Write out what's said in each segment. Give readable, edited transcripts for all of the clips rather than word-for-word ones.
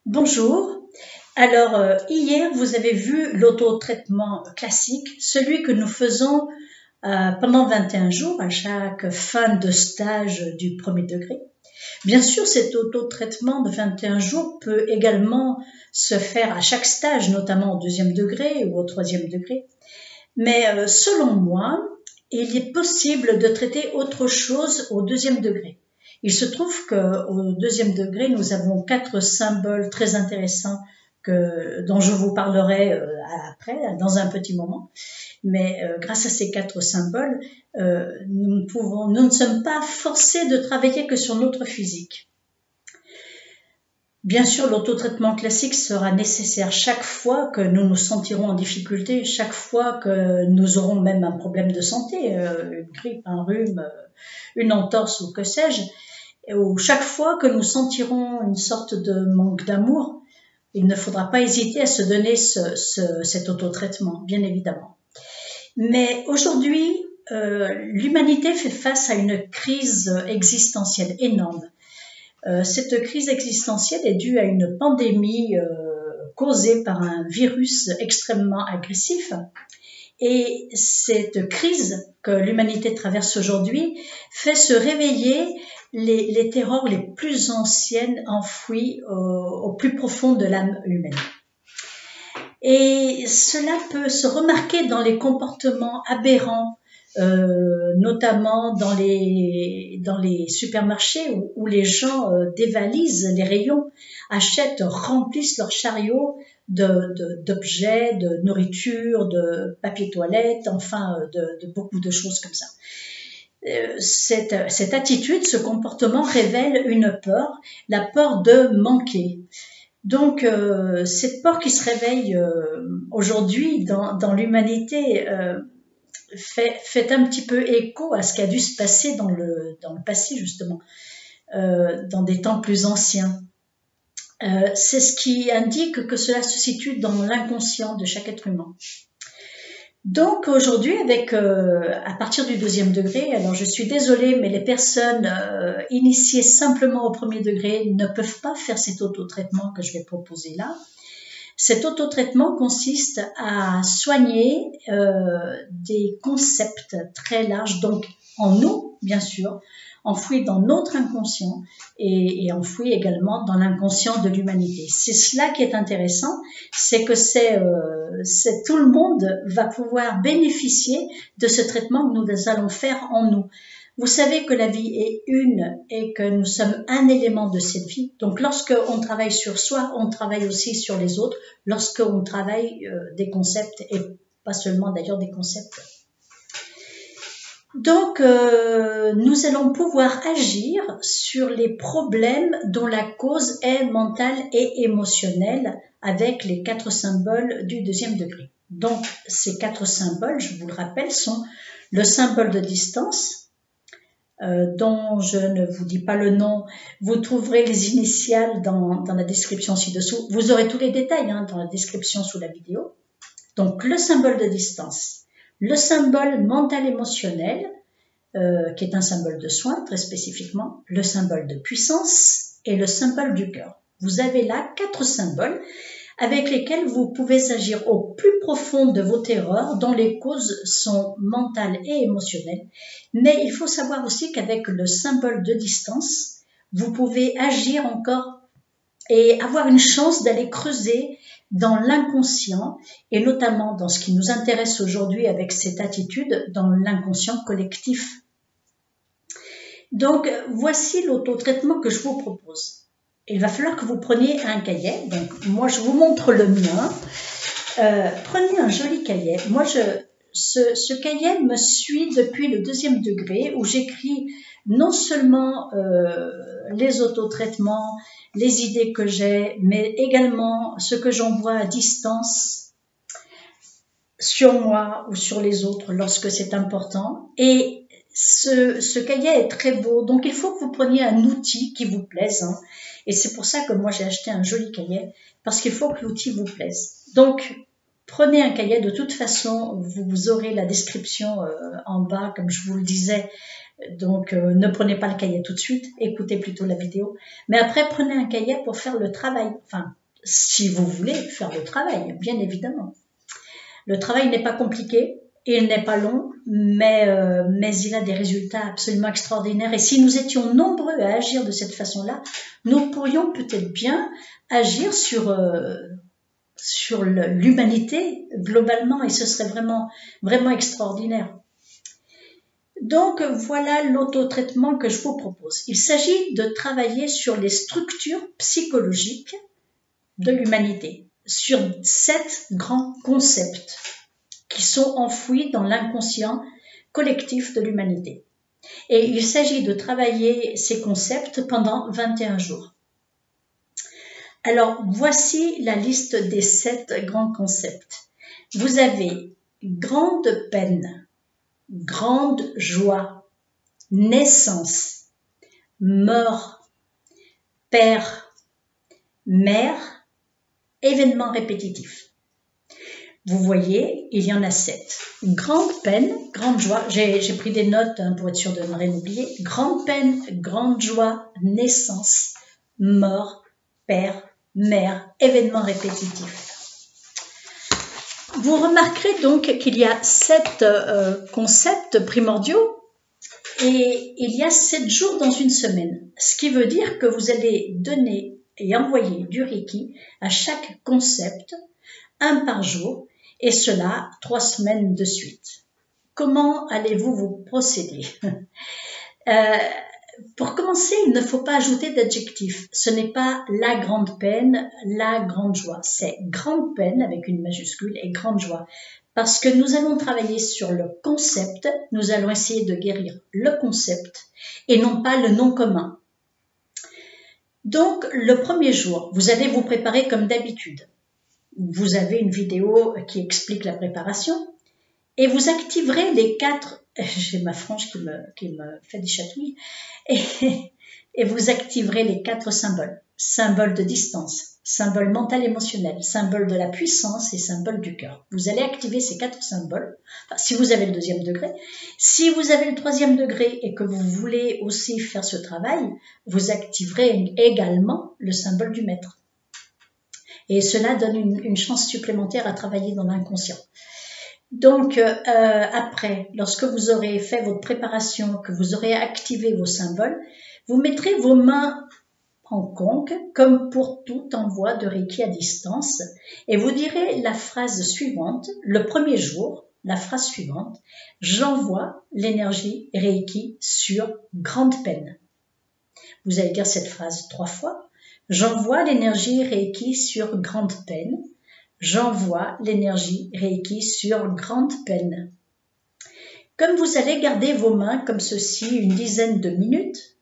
Bonjour. Alors, hier, vous avez vu l'auto-traitement classique, celui que nous faisons pendant 21 jours à chaque fin de stage du premier degré. Bien sûr, cet auto-traitement de 21 jours peut également se faire à chaque stage, notamment au deuxième degré ou au troisième degré. Mais selon moi, il est possible de traiter autre chose au deuxième degré. Il se trouve qu'au deuxième degré, nous avons 4 symboles très intéressants dont je vous parlerai après, dans un petit moment. Mais grâce à ces 4 symboles, nous ne sommes pas forcés de travailler que sur notre physique. Bien sûr, l'auto-traitement classique sera nécessaire chaque fois que nous nous sentirons en difficulté, chaque fois que nous aurons même un problème de santé, une grippe, un rhume, une entorse ou que sais-je, ou chaque fois que nous sentirons une sorte de manque d'amour. Il ne faudra pas hésiter à se donner cet autotraitement, bien évidemment. Mais aujourd'hui, l'humanité fait face à une crise existentielle énorme. Cette crise existentielle est due à une pandémie causée par un virus extrêmement agressif. Et cette crise que l'humanité traverse aujourd'hui fait se réveiller les terreurs les plus anciennes enfouies au plus profond de l'âme humaine. Et cela peut se remarquer dans les comportements aberrants, notamment dans les supermarchés où les gens dévalisent les rayons, achètent, remplissent leurs chariots d'objets, de nourriture, de papier toilette, enfin de beaucoup de choses comme ça. Cette attitude, ce comportement révèle une peur, la peur de manquer. Donc, cette peur qui se réveille aujourd'hui dans l'humanité fait un petit peu écho à ce qui a dû se passer dans le passé, justement, dans des temps plus anciens. C'est ce qui indique que cela se situe dans l'inconscient de chaque être humain. Donc aujourd'hui, à partir du deuxième degré, alors je suis désolée, mais les personnes initiées simplement au premier degré ne peuvent pas faire cet autotraitement que je vais proposer là. Cet autotraitement consiste à soigner des concepts très larges, donc en nous, bien sûr, enfouis dans notre inconscient et enfouis également dans l'inconscient de l'humanité. C'est cela qui est intéressant, c'est que tout le monde va pouvoir bénéficier de ce traitement que nous allons faire en nous. Vous savez que la vie est une et que nous sommes un élément de cette vie. Donc, lorsqu'on travaille sur soi, on travaille aussi sur les autres. Lorsqu'on travaille des concepts et pas seulement d'ailleurs des concepts. Donc, nous allons pouvoir agir sur les problèmes dont la cause est mentale et émotionnelle avec les 4 symboles du deuxième degré. Donc, ces 4 symboles, je vous le rappelle, sont le symbole de distance, dont je ne vous dis pas le nom. Vous trouverez les initiales dans la description ci-dessous. Vous aurez tous les détails dans la description sous la vidéo. Donc, le symbole de distance. Le symbole mental-émotionnel, qui est un symbole de soin, très spécifiquement, le symbole de puissance et le symbole du cœur. Vous avez là 4 symboles avec lesquels vous pouvez agir au plus profond de vos terreurs, dont les causes sont mentales et émotionnelles. Mais il faut savoir aussi qu'avec le symbole de distance, vous pouvez agir encore et avoir une chance d'aller creuser dans l'inconscient, et notamment dans ce qui nous intéresse aujourd'hui avec cette attitude, dans l'inconscient collectif. Donc, voici l'autotraitement que je vous propose. Il va falloir que vous preniez un cahier. Donc, moi, je vous montre le mien. Prenez un joli cahier. Moi, ce cahier me suit depuis le deuxième degré, où j'écris non seulement les autotraitements, les idées que j'ai, mais également ce que j'envoie à distance sur moi ou sur les autres lorsque c'est important. Et ce cahier est très beau, donc il faut que vous preniez un outil qui vous plaise. Et c'est pour ça que moi j'ai acheté un joli cahier, parce qu'il faut que l'outil vous plaise. Donc, prenez un cahier. De toute façon, vous aurez la description en bas, comme je vous le disais, Donc, ne prenez pas le cahier tout de suite, écoutez plutôt la vidéo. Mais après, prenez un cahier pour faire le travail. Enfin, si vous voulez faire le travail, bien évidemment. Le travail n'est pas compliqué, il n'est pas long, mais il a des résultats absolument extraordinaires. Et si nous étions nombreux à agir de cette façon-là, nous pourrions peut-être bien agir sur l'humanité globalement, et ce serait vraiment, vraiment extraordinaire. Donc voilà l'autotraitement que je vous propose. Il s'agit de travailler sur les structures psychologiques de l'humanité, sur 7 grands concepts qui sont enfouis dans l'inconscient collectif de l'humanité. Et il s'agit de travailler ces concepts pendant 21 jours. Alors, voici la liste des 7 grands concepts. Vous avez grande peine, grande joie, naissance, mort, père, mère, événement répétitif. Vous voyez, il y en a 7. Grande peine, grande joie, j'ai pris des notes pour être sûr de ne rien oublier. Grande peine, grande joie, naissance, mort, père, mère, événement répétitif. Vous remarquerez donc qu'il y a 7 concepts primordiaux et il y a 7 jours dans une semaine. Ce qui veut dire que vous allez donner et envoyer du Reiki à chaque concept, 1 par jour, et cela 3 semaines de suite. Comment allez-vous vous procéder? Pour commencer, il ne faut pas ajouter d'adjectif. Ce n'est pas la grande peine, la grande joie. C'est grande peine avec une majuscule et grande joie. Parce que nous allons travailler sur le concept, nous allons essayer de guérir le concept et non pas le nom commun. Donc, le premier jour, vous allez vous préparer comme d'habitude. Vous avez une vidéo qui explique la préparation et vous activerez les 4, j'ai ma frange qui me fait des chatouilles, et vous activerez les 4 symboles. Symbole de distance, symbole mental émotionnel, symbole de la puissance et symbole du cœur. Vous allez activer ces 4 symboles, enfin, si vous avez le 2e degré. Si vous avez le 3e degré et que vous voulez aussi faire ce travail, vous activerez également le symbole du maître. Et cela donne une chance supplémentaire à travailler dans l'inconscient. Donc, après, lorsque vous aurez fait votre préparation, que vous aurez activé vos symboles, vous mettrez vos mains en conque, comme pour tout envoi de Reiki à distance, et vous direz la phrase suivante, le premier jour, la phrase suivante, j'envoie l'énergie Reiki sur grande peine. Vous allez dire cette phrase 3 fois, j'envoie l'énergie Reiki sur grande peine. J'envoie l'énergie Reiki sur grande peine. Comme vous allez garder vos mains comme ceci une dizaine de minutes,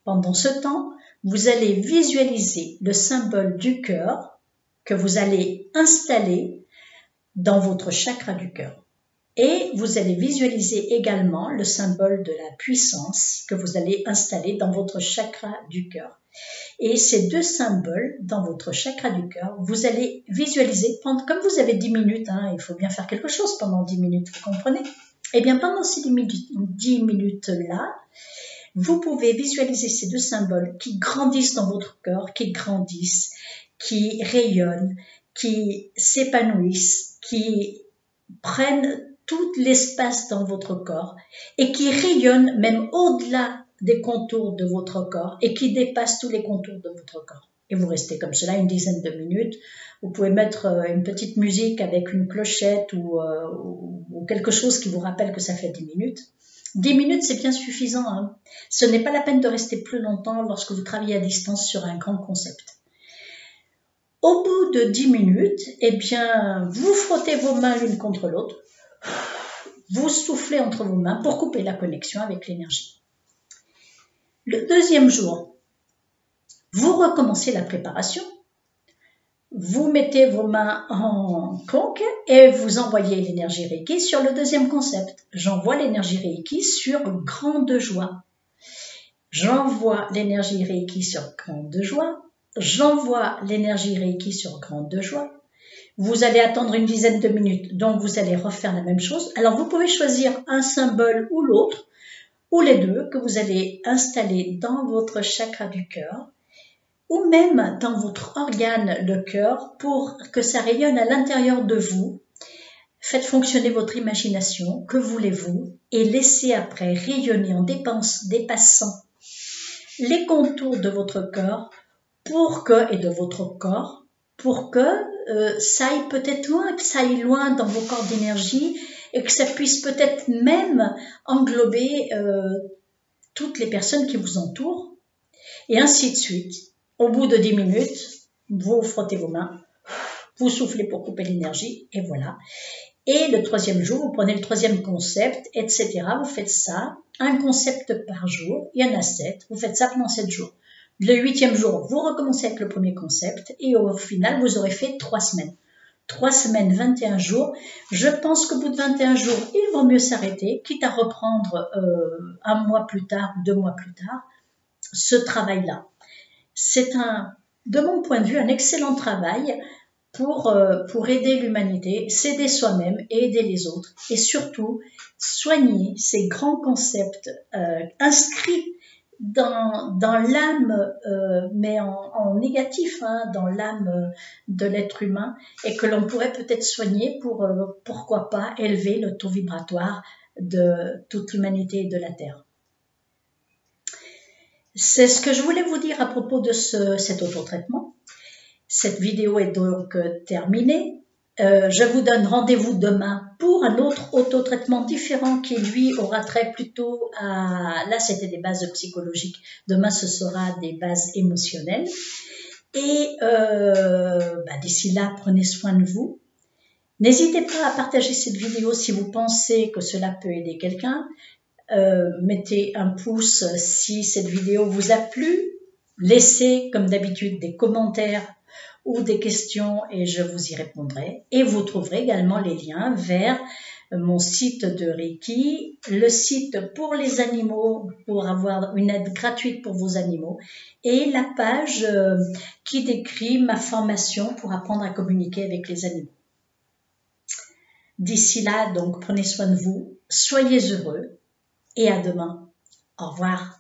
pendant ce temps, vous allez visualiser le symbole du cœur que vous allez installer dans votre chakra du cœur. Et vous allez visualiser également le symbole de la puissance que vous allez installer dans votre chakra du cœur. Et ces 2 symboles dans votre chakra du cœur, vous allez visualiser, comme vous avez 10 minutes, il faut bien faire quelque chose pendant 10 minutes, vous comprenez? Eh bien, pendant ces 10 minutes-là, vous pouvez visualiser ces 2 symboles qui grandissent dans votre cœur, qui grandissent, qui rayonnent, qui s'épanouissent, qui prennent tout l'espace dans votre corps et qui rayonnent même au-delà des contours de votre corps et qui dépassent tous les contours de votre corps. Et vous restez comme cela une dizaine de minutes. Vous pouvez mettre une petite musique avec une clochette ou quelque chose qui vous rappelle que ça fait 10 minutes. 10 minutes, c'est bien suffisant. Ce n'est pas la peine de rester plus longtemps lorsque vous travaillez à distance sur un grand concept. Au bout de 10 minutes, eh bien, vous frottez vos mains l'une contre l'autre. Vous soufflez entre vos mains pour couper la connexion avec l'énergie. Le 2e jour, vous recommencez la préparation. Vous mettez vos mains en conque et vous envoyez l'énergie Reiki sur le 2e concept. J'envoie l'énergie Reiki sur grande joie. J'envoie l'énergie Reiki sur grande joie. J'envoie l'énergie Reiki sur grande joie. Vous allez attendre une dizaine de minutes, donc vous allez refaire la même chose. Alors vous pouvez choisir un symbole ou l'autre. ou les deux que vous allez installer dans votre chakra du cœur ou même dans votre organe, le cœur, pour que ça rayonne à l'intérieur de vous. Faites fonctionner votre imagination, que voulez-vous, et laissez après rayonner en dépassant les contours de votre corps et de votre corps, pour que ça aille peut-être loin, que ça aille loin dans vos corps d'énergie et que ça puisse peut-être même englober toutes les personnes qui vous entourent, et ainsi de suite. Au bout de 10 minutes, vous frottez vos mains, vous soufflez pour couper l'énergie, et voilà. Et le 3e jour, vous prenez le 3e concept, etc. Vous faites ça, un concept par jour, il y en a 7, vous faites ça pendant 7 jours. Le 8e jour, vous recommencez avec le premier concept, et au final, vous aurez fait 3 semaines. 3 semaines, 21 jours. Je pense qu'au bout de 21 jours, il vaut mieux s'arrêter, quitte à reprendre 1 mois plus tard, 2 mois plus tard, ce travail-là. C'est de mon point de vue, un excellent travail pour aider l'humanité, s'aider soi-même et aider les autres. Et surtout, soigner ces grands concepts inscrits dans l'âme, mais en négatif, dans l'âme de l'être humain, et que l'on pourrait peut-être soigner pour, pourquoi pas, élever le taux vibratoire de toute l'humanité et de la Terre. C'est ce que je voulais vous dire à propos de cet autotraitement. Cette vidéo est donc terminée. Je vous donne rendez-vous demain pour un autre autotraitement différent qui, lui, aura trait plutôt à... Là, c'était des bases psychologiques. Demain, ce sera des bases émotionnelles. Et d'ici là, prenez soin de vous. N'hésitez pas à partager cette vidéo si vous pensez que cela peut aider quelqu'un. Mettez un pouce si cette vidéo vous a plu. Laissez, comme d'habitude, des commentaires ou des questions et je vous y répondrai. Et vous trouverez également les liens vers mon site de Reiki, le site pour les animaux, pour avoir une aide gratuite pour vos animaux, et la page qui décrit ma formation pour apprendre à communiquer avec les animaux. D'ici là, donc, prenez soin de vous, soyez heureux et à demain. Au revoir.